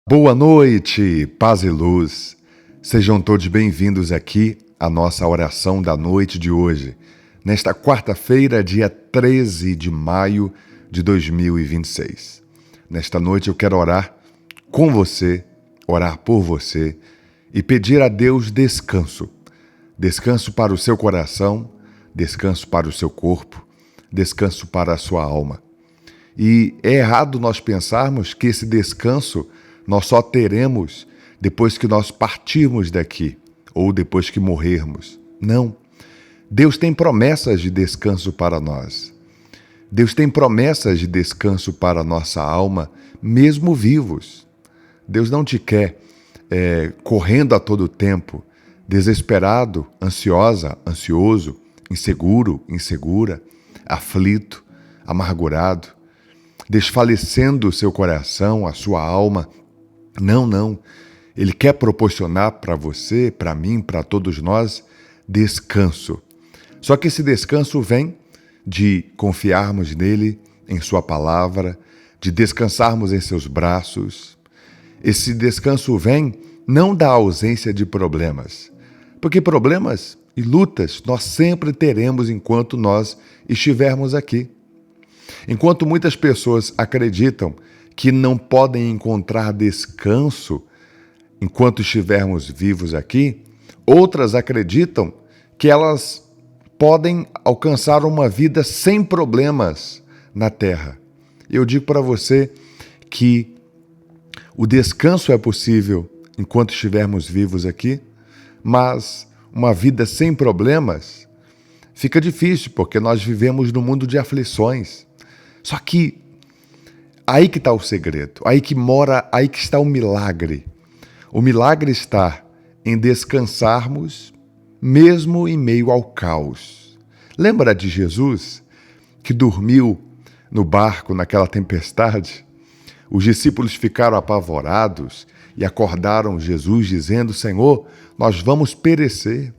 Boa noite, paz e luz. Sejam todos bem-vindos aqui à nossa oração da noite de hoje, nesta quarta-feira, dia 13 de maio de 2026. Nesta noite eu quero orar com você, orar por você e pedir a Deus descanso. Descanso para o seu coração, descanso para o seu corpo, descanso para a sua alma. E é errado nós pensarmos que esse descanso nós só teremos depois que nós partirmos daqui ou depois que morrermos. Não. Deus tem promessas de descanso para nós. Deus tem promessas de descanso para a nossa alma, mesmo vivos. Deus não te quer correndo a todo tempo, desesperado, ansiosa, ansioso, inseguro, insegura, aflito, amargurado, desfalecendo o seu coração, a sua alma. Não. Ele quer proporcionar para você, para mim, para todos nós, descanso. Só que esse descanso vem de confiarmos nele, em sua palavra, de descansarmos em seus braços. Esse descanso vem não da ausência de problemas, porque problemas e lutas nós sempre teremos enquanto nós estivermos aqui. Enquanto muitas pessoas acreditam que não podem encontrar descanso enquanto estivermos vivos aqui, outras acreditam que elas podem alcançar uma vida sem problemas na Terra. Eu digo para você que o descanso é possível enquanto estivermos vivos aqui, mas uma vida sem problemas fica difícil, porque nós vivemos num mundo de aflições. Só que aí que está o segredo, aí que está o milagre. O milagre está em descansarmos mesmo em meio ao caos. Lembra de Jesus que dormiu no barco naquela tempestade? Os discípulos ficaram apavorados e acordaram Jesus dizendo: Senhor, nós vamos perecer.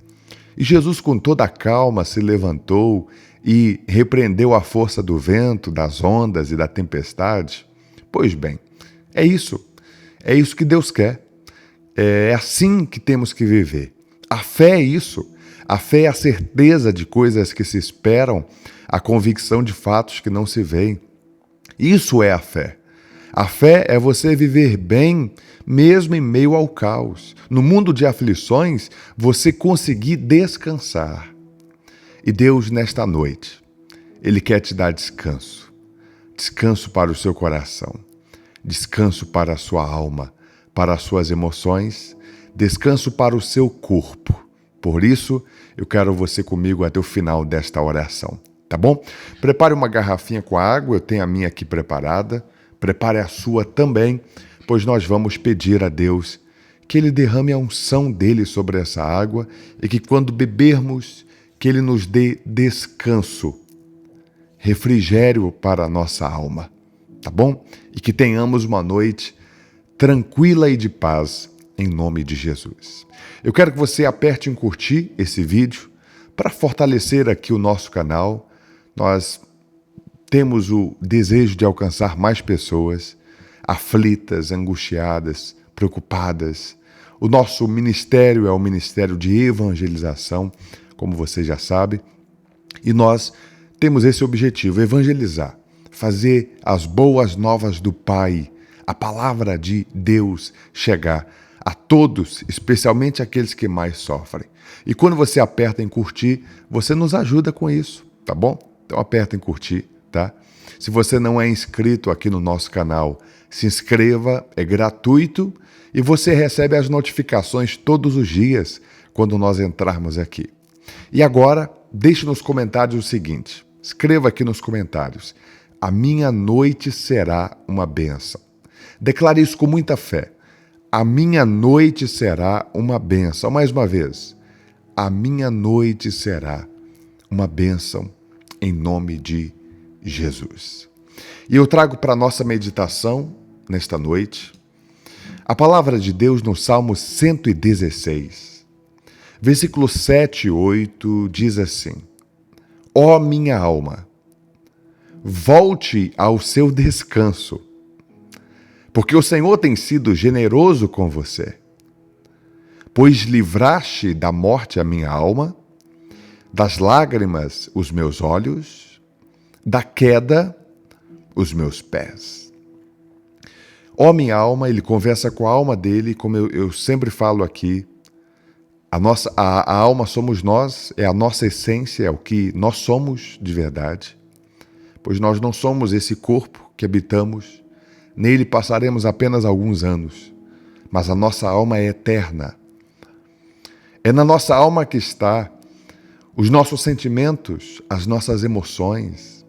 E Jesus, com toda a calma, se levantou e repreendeu a força do vento, das ondas e da tempestade. Pois bem, é isso que Deus quer. É assim que temos que viver. A fé é isso. A fé é a certeza de coisas que se esperam, a convicção de fatos que não se veem. Isso é a fé. A fé é você viver bem mesmo em meio ao caos. No mundo de aflições, você conseguir descansar. E Deus, nesta noite, Ele quer te dar descanso. Descanso para o seu coração. Descanso para a sua alma, para as suas emoções. Descanso para o seu corpo. Por isso, eu quero você comigo até o final desta oração. Tá bom? Prepare uma garrafinha com água, eu tenho a minha aqui preparada. Prepare a sua também, pois nós vamos pedir a Deus que Ele derrame a unção dEle sobre essa água e que quando bebermos, que Ele nos dê descanso, refrigério para a nossa alma, tá bom? E que tenhamos uma noite tranquila e de paz, em nome de Jesus. Eu quero que você aperte em curtir esse vídeo para fortalecer aqui o nosso canal. Nós temos o desejo de alcançar mais pessoas aflitas, angustiadas, preocupadas. O nosso ministério é o ministério de evangelização, como você já sabe, e nós temos esse objetivo, evangelizar, fazer as boas novas do Pai, a palavra de Deus chegar a todos, especialmente aqueles que mais sofrem. E quando você aperta em curtir, você nos ajuda com isso, tá bom? Então aperta em curtir, tá? Se você não é inscrito aqui no nosso canal, se inscreva, é gratuito e você recebe as notificações todos os dias quando nós entrarmos aqui. E agora, deixe nos comentários o seguinte, escreva aqui nos comentários: a minha noite será uma bênção. Declare isso com muita fé. A minha noite será uma bênção. Mais uma vez, a minha noite será uma bênção em nome de Jesus. E eu trago para a nossa meditação, nesta noite, a palavra de Deus no Salmo 116, versículos 7 e 8, diz assim: Ó minha alma, volte ao seu descanso, Porque o Senhor tem sido generoso com você, pois livraste da morte a minha alma, das lágrimas os meus olhos, da queda os meus pés. Ó minha alma, ele conversa com a alma dele, como eu sempre falo aqui, a alma somos nós, é a nossa essência, é o que nós somos de verdade, pois nós não somos esse corpo que habitamos, nele passaremos apenas alguns anos, mas a nossa alma é eterna. É na nossa alma que está os nossos sentimentos, as nossas emoções,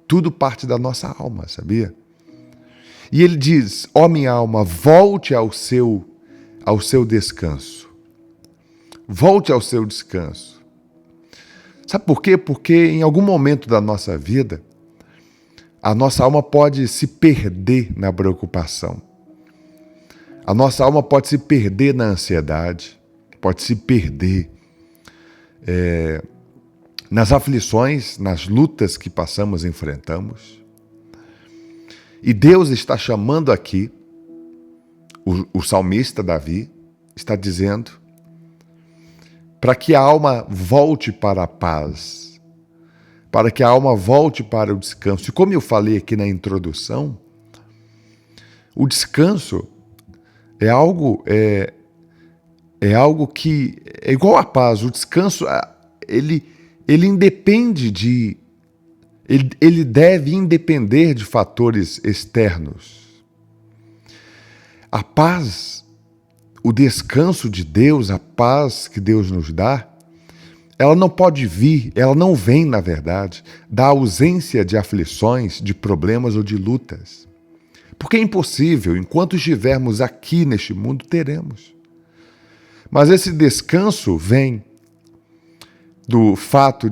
tudo parte da nossa alma, sabia? E ele diz, ó minha alma, volte ao seu descanso. Volte ao seu descanso. Sabe por quê? Porque em algum momento da nossa vida, a nossa alma pode se perder na preocupação. A nossa alma pode se perder na ansiedade, pode se perder nas aflições, nas lutas que passamos e enfrentamos. E Deus está chamando aqui, o salmista Davi está dizendo, para que a alma volte para a paz, para que a alma volte para o descanso. E como eu falei aqui na introdução, o descanso é algo que é igual à paz. O descanso, ele independe ele deve independer de fatores externos. A paz, o descanso de Deus, a paz que Deus nos dá, ela não pode vir, ela não vem, na verdade, da ausência de aflições, de problemas ou de lutas. Porque é impossível, enquanto estivermos aqui neste mundo, teremos. Mas esse descanso vem do fato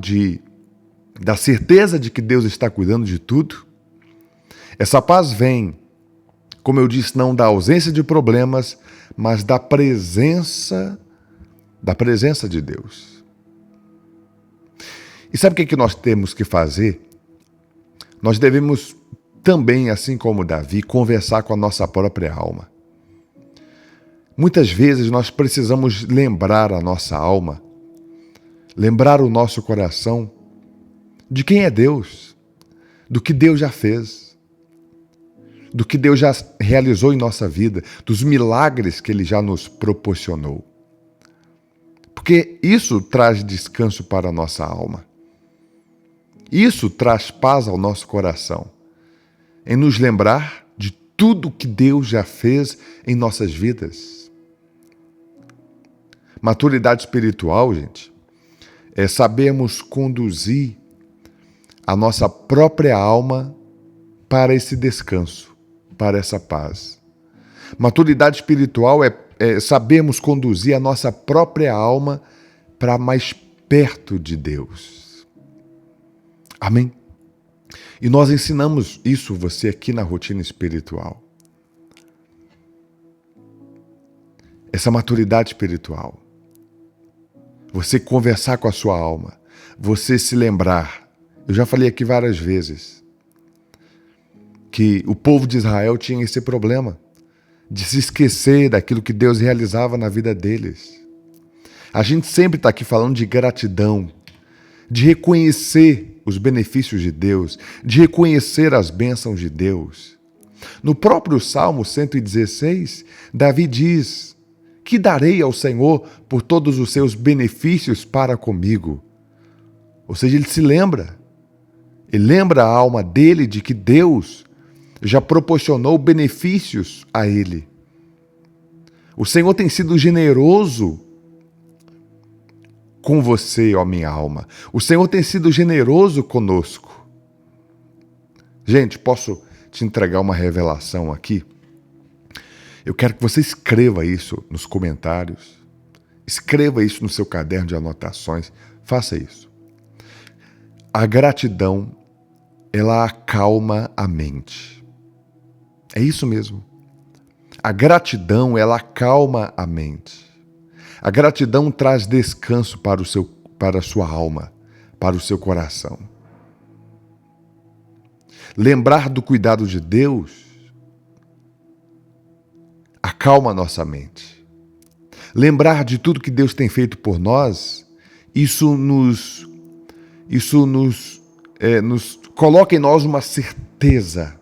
da certeza de que Deus está cuidando de tudo. Essa paz vem, como eu disse, não da ausência de problemas, mas da presença de Deus. E sabe o que nós temos que fazer? Nós devemos também, assim como Davi, conversar com a nossa própria alma. Muitas vezes nós precisamos lembrar a nossa alma, lembrar o nosso coração de quem é Deus, do que Deus já fez, do que Deus já realizou em nossa vida, dos milagres que Ele já nos proporcionou. Porque isso traz descanso para a nossa alma. Isso traz paz ao nosso coração, em nos lembrar de tudo que Deus já fez em nossas vidas. Maturidade espiritual, gente, é sabermos conduzir a nossa própria alma para esse descanso, para essa paz. Maturidade espiritual é sabermos conduzir a nossa própria alma para mais perto de Deus. Amém? E nós ensinamos isso você aqui na Rotina Espiritual. Essa maturidade espiritual. Você conversar com a sua alma. Você se lembrar. Eu já falei aqui várias vezes que o povo de Israel tinha esse problema de se esquecer daquilo que Deus realizava na vida deles. A gente sempre está aqui falando de gratidão, de reconhecer os benefícios de Deus, de reconhecer as bênçãos de Deus. No próprio Salmo 116, Davi diz: que darei ao Senhor por todos os seus benefícios para comigo? Ou seja, ele se lembra. Ele lembra a alma dele de que Deus já proporcionou benefícios a ele. O Senhor tem sido generoso com você, ó minha alma. O Senhor tem sido generoso conosco. Gente, posso te entregar uma revelação aqui? Eu quero que você escreva isso nos comentários. Escreva isso no seu caderno de anotações. Faça isso. A gratidão, ela acalma a mente. É isso mesmo. A gratidão, ela acalma a mente. A gratidão traz descanso para a sua alma, para o seu coração. Lembrar do cuidado de Deus acalma a nossa mente. Lembrar de tudo que Deus tem feito por nós, isso nos coloca em nós uma certeza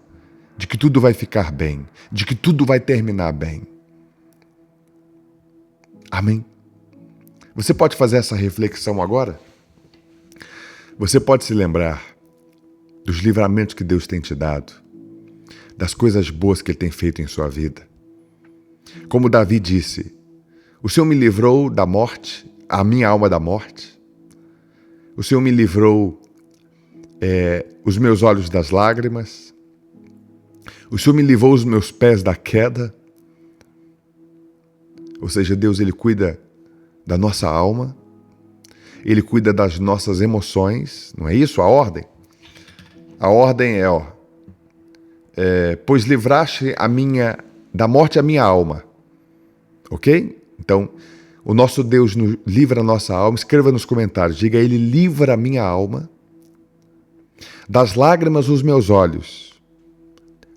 de que tudo vai ficar bem, de que tudo vai terminar bem. Amém? Você pode fazer essa reflexão agora? Você pode se lembrar dos livramentos que Deus tem te dado, das coisas boas que Ele tem feito em sua vida. Como Davi disse, o Senhor me livrou da morte, a minha alma da morte. O Senhor me livrou os meus olhos das lágrimas. O Senhor me livrou os meus pés da queda. Ou seja, Deus, Ele cuida da nossa alma. Ele cuida das nossas emoções. Não é isso a ordem? A ordem pois livraste da morte a minha alma. Ok? Então, o nosso Deus livra a nossa alma. Escreva nos comentários. Diga, Ele livra a minha alma das lágrimas os meus olhos.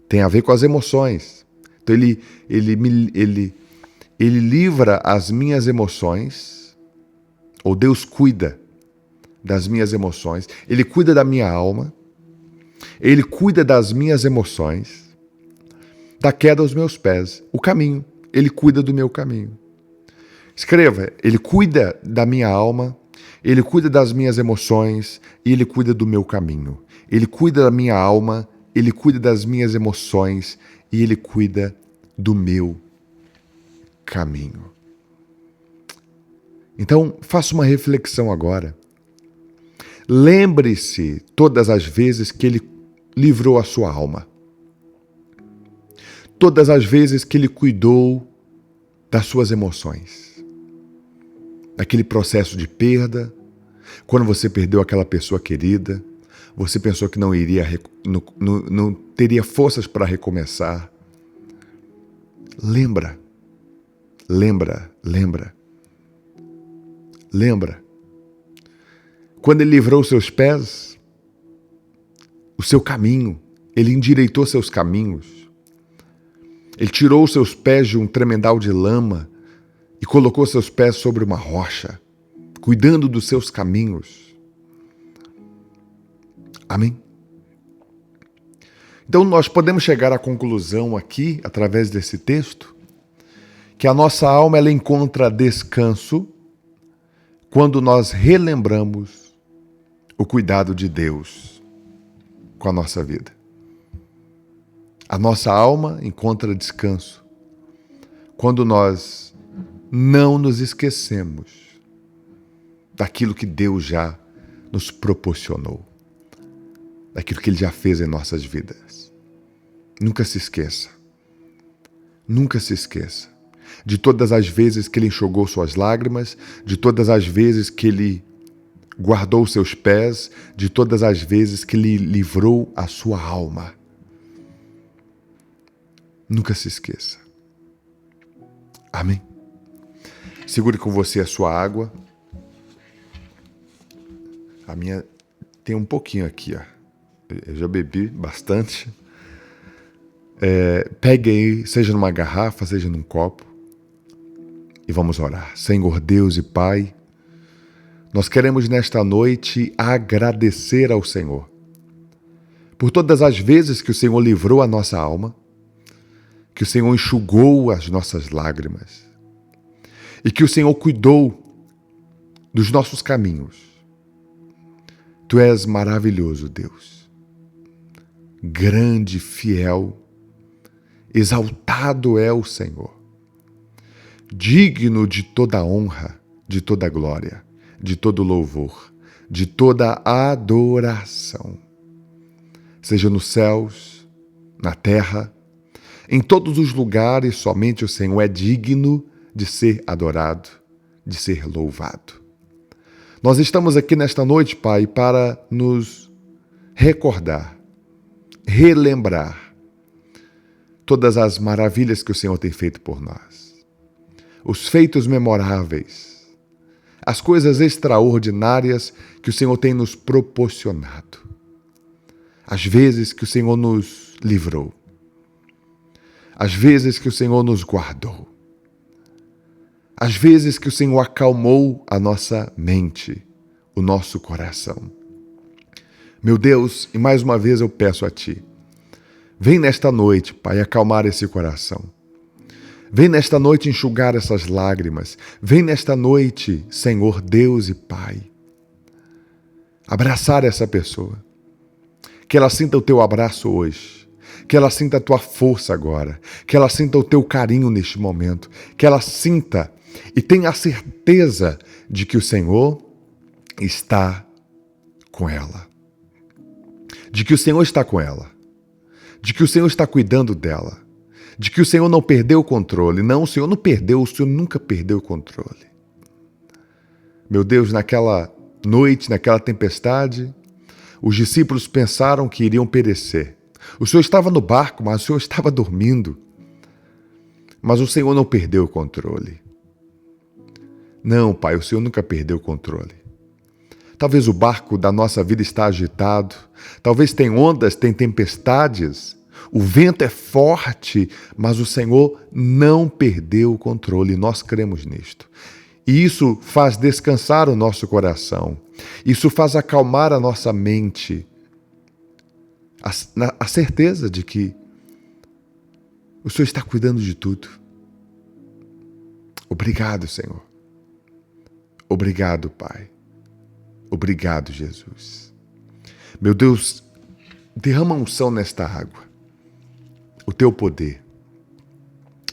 Tem a ver com as emoções. Então, Ele livra as minhas emoções, ou Deus cuida das minhas emoções. Ele cuida da minha alma. Ele cuida das minhas emoções, da queda aos meus pés, o caminho. Ele cuida do meu caminho. Escreva, Ele cuida da minha alma, Ele cuida das minhas emoções e Ele cuida do meu caminho. Ele cuida da minha alma, Ele cuida das minhas emoções e Ele cuida do meu caminho. Então, faça uma reflexão agora. Lembre-se todas as vezes que Ele livrou a sua alma. Todas as vezes que Ele cuidou das suas emoções. Naquele processo de perda, quando você perdeu aquela pessoa querida, você pensou que não teria forças para recomeçar. Lembra. Quando Ele livrou os seus pés, o seu caminho, Ele endireitou seus caminhos. Ele tirou os seus pés de um tremedal de lama e colocou seus pés sobre uma rocha, cuidando dos seus caminhos. Amém? Então nós podemos chegar à conclusão aqui, através desse texto, que a nossa alma ela encontra descanso quando nós relembramos o cuidado de Deus com a nossa vida. A nossa alma encontra descanso quando nós não nos esquecemos daquilo que Deus já nos proporcionou, daquilo que Ele já fez em nossas vidas. Nunca se esqueça de todas as vezes que Ele enxugou suas lágrimas, de todas as vezes que Ele guardou seus pés, de todas as vezes que Ele livrou a sua alma. Nunca se esqueça. Amém? Segure com você a sua água. A minha tem um pouquinho aqui, ó. Eu já bebi bastante. Pegue aí, seja numa garrafa, seja num copo, e vamos orar. Senhor Deus e Pai, nós queremos nesta noite agradecer ao Senhor por todas as vezes que o Senhor livrou a nossa alma, que o Senhor enxugou as nossas lágrimas e que o Senhor cuidou dos nossos caminhos. Tu és maravilhoso, Deus. Grande, fiel, exaltado é o Senhor. Digno de toda honra, de toda glória, de todo louvor, de toda adoração. Seja nos céus, na terra, em todos os lugares, somente o Senhor é digno de ser adorado, de ser louvado. Nós estamos aqui nesta noite, Pai, para nos recordar, relembrar todas as maravilhas que o Senhor tem feito por nós. Os feitos memoráveis, as coisas extraordinárias que o Senhor tem nos proporcionado. As vezes que o Senhor nos livrou. as vezes que o Senhor nos guardou, as vezes que o Senhor acalmou a nossa mente, o nosso coração. Meu Deus, e mais uma vez eu peço a Ti, vem nesta noite, Pai, acalmar esse coração. Vem nesta noite enxugar essas lágrimas. Vem nesta noite, Senhor Deus e Pai, abraçar essa pessoa. Que ela sinta o Teu abraço hoje. Que ela sinta a Tua força agora. Que ela sinta o Teu carinho neste momento. Que ela sinta e tenha a certeza de que o Senhor está com ela. De que o Senhor está com ela. De que o Senhor está cuidando dela. De que o Senhor não perdeu o controle. Não, o Senhor não perdeu, o Senhor nunca perdeu o controle. Meu Deus, naquela noite, naquela tempestade, os discípulos pensaram que iriam perecer. O Senhor estava no barco, mas o Senhor estava dormindo. Mas o Senhor não perdeu o controle. Não, Pai, o Senhor nunca perdeu o controle. Talvez o barco da nossa vida está agitado. Talvez tem ondas, tem tempestades. O vento é forte, mas o Senhor não perdeu o controle. Nós cremos nisto. E isso faz descansar o nosso coração. Isso faz acalmar a nossa mente. A certeza de que o Senhor está cuidando de tudo. Obrigado, Senhor. Obrigado, Pai. Obrigado, Jesus. Meu Deus, derrama unção nesta água. O Teu poder.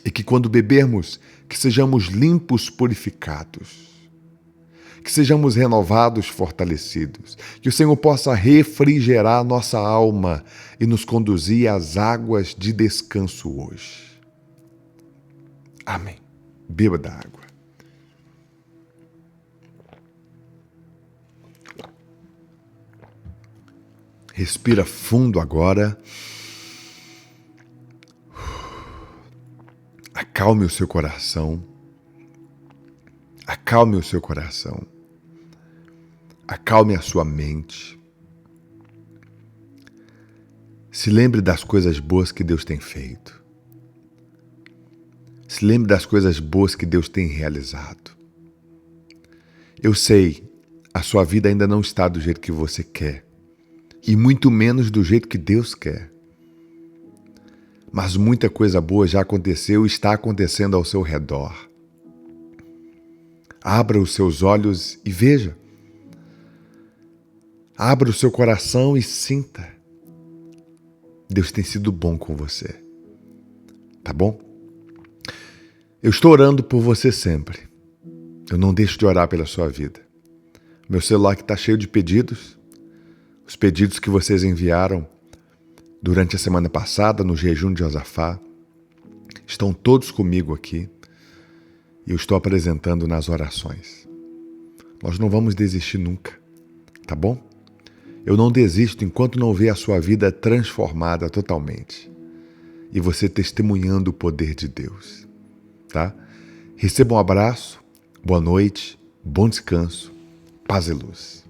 E que quando bebermos, que sejamos limpos, purificados. Que sejamos renovados, fortalecidos. Que o Senhor possa refrigerar nossa alma e nos conduzir às águas de descanso hoje. Amém. Beba da água. Respira fundo agora. Acalme o seu coração. Acalme o seu coração. Acalme a sua mente. Se lembre das coisas boas que Deus tem feito. Se lembre das coisas boas que Deus tem realizado. Eu sei, a sua vida ainda não está do jeito que você quer. E muito menos do jeito que Deus quer. Mas muita coisa boa já aconteceu e está acontecendo ao seu redor. Abra os seus olhos e veja. Abra o seu coração e sinta. Deus tem sido bom com você. Tá bom? Eu estou orando por você sempre. Eu não deixo de orar pela sua vida. Meu celular que está cheio de pedidos. Os pedidos que vocês enviaram durante a semana passada, no jejum de Josafá, estão todos comigo aqui e eu estou apresentando nas orações. Nós não vamos desistir nunca, tá bom? Eu não desisto enquanto não ver a sua vida transformada totalmente e você testemunhando o poder de Deus, tá? Receba um abraço, boa noite, bom descanso, paz e luz.